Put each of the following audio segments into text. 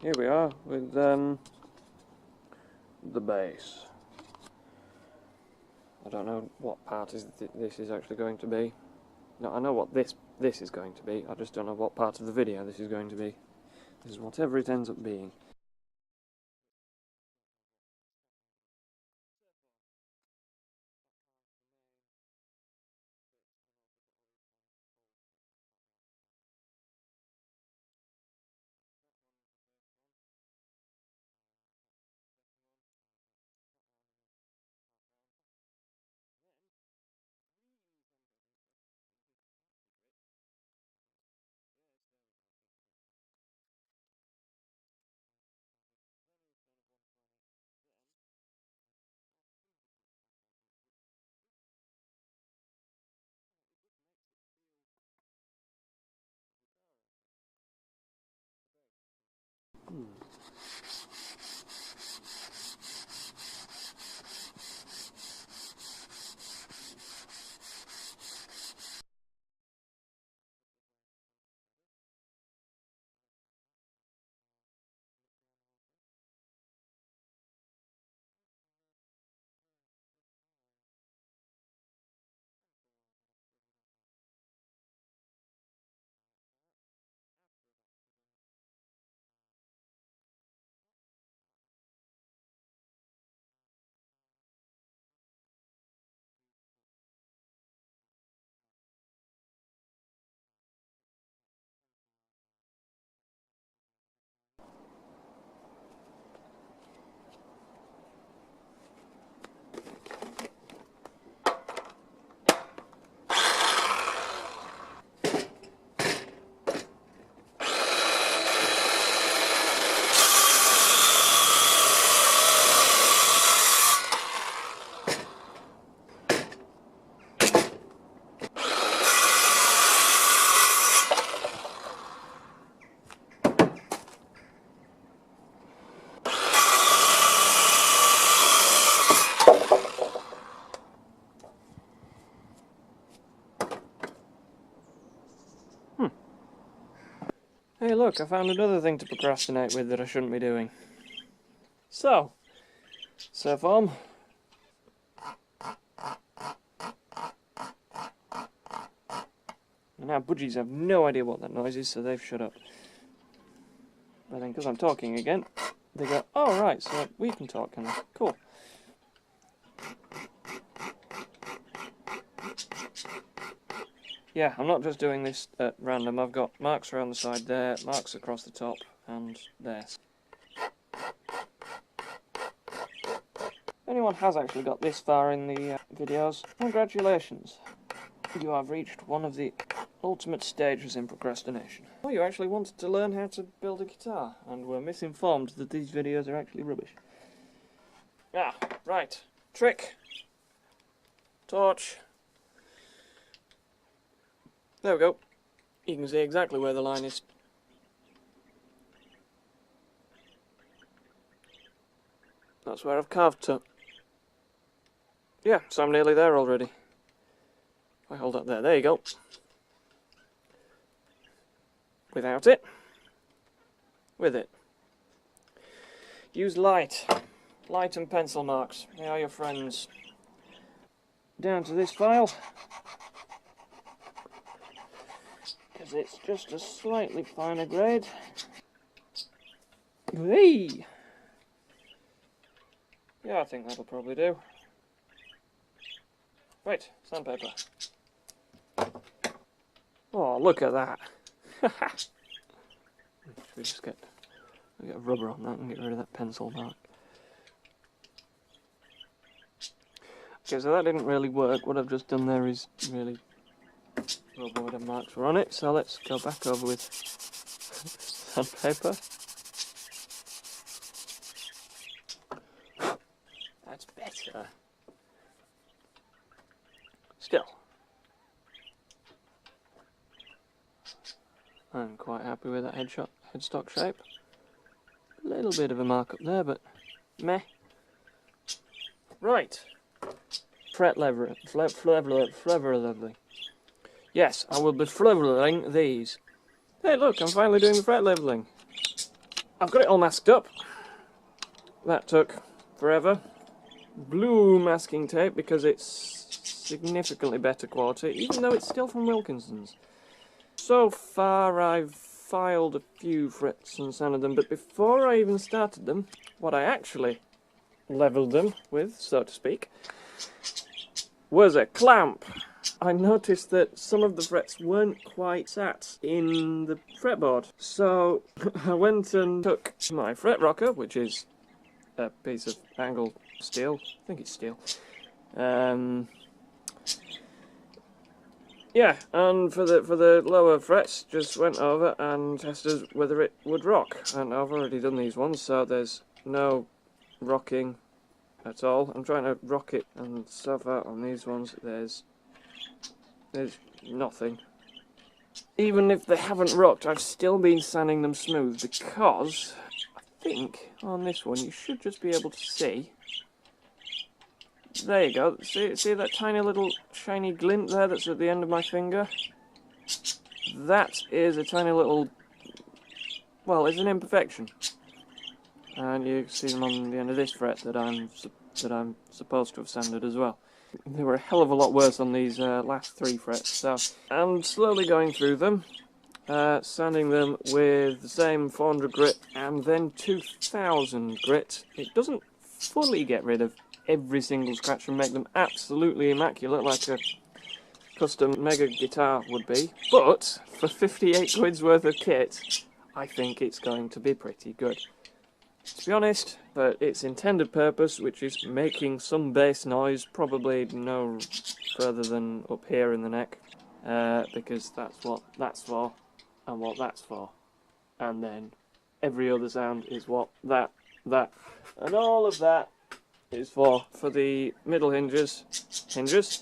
here we are with the base. I don't know what part this is actually going to be. No, I know what this is going to be, I just don't know what part of the video this is going to be. This is whatever it ends up being. Hey look, I found another thing to procrastinate with that I shouldn't be doing. So, Surform. Now budgies have no idea what that noise is, so they've shut up. But then because I'm talking again, they go, oh right, so we can talk, can we? Cool. Yeah, I'm not just doing this at random. I've got marks around the side there, marks across the top, and there. If anyone has actually got this far in the videos, congratulations. You have reached one of the ultimate stages in procrastination. Oh, you actually wanted to learn how to build a guitar, and were misinformed that these videos are actually rubbish. Ah, right. Trick. Torch. There we go. You can see exactly where the line is. That's where I've carved to. Yeah, so I'm nearly there already. If I hold up there, you go. Without it. With it. Use light. Light and pencil marks. They are your friends. Down to this file. Because it's just a slightly finer grade. Hey! Yeah, I think that'll probably do. Right, sandpaper. Oh, look at that! Should we just get a rubber on that and get rid of that pencil mark? Okay, so that didn't really work. What I've just done there is really rub where the marks were on it, so let's go back over with sandpaper. That's better. Still, I'm quite happy with that headstock shape. A little bit of a mark up there, but meh. Right. Fret leveling. Yes, I will be leveling these. Hey look, I'm finally doing the fret leveling. I've got it all masked up. That took forever. Blue masking tape because it's significantly better quality, even though it's still from Wilkinson's. So far I've filed a few frets and sanded them, but before I even started them, what I actually levelled them with, so to speak, was a clamp. I noticed that some of the frets weren't quite sat in the fretboard, so I went and took my fret rocker, which is a piece of angled steel, I think it's steel, yeah, and for the lower frets, just went over and tested whether it would rock, and I've already done these ones, so there's no rocking at all. I'm trying to rock it, and so far on these ones there's nothing. Even if they haven't rocked, I've still been sanding them smooth, because I think on this one you should just be able to see. There you go, see that tiny little shiny glint there that's at the end of my finger? That is a tiny little, well, it's an imperfection. And you can see them on the end of this fret that I'm supposed to have sanded as well. They were a hell of a lot worse on these last 3 frets, so I'm slowly going through them, sanding them with the same 400 grit and then 2000 grit. It doesn't fully get rid of every single scratch and make them absolutely immaculate like a custom mega guitar would be, but for 58 quid's worth of kit, I think it's going to be pretty good. To be honest, for its intended purpose, which is making some bass noise, probably no further than up here in the neck, because that's what that's for, and what that's for, and then every other sound is what that, and all of that is for the middle hinges.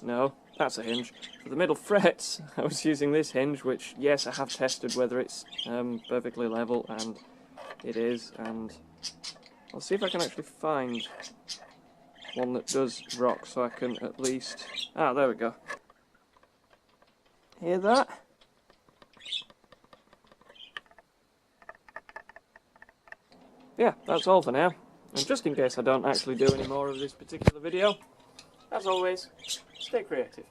No, that's a hinge. For the middle frets, I was using this hinge, which, yes, I have tested whether it's perfectly level, and it is, and I'll see if I can actually find one that does rock, so I can at least... Ah, there we go. Hear that? Yeah, that's all for now. And just in case I don't actually do any more of this particular video, as always, stay creative.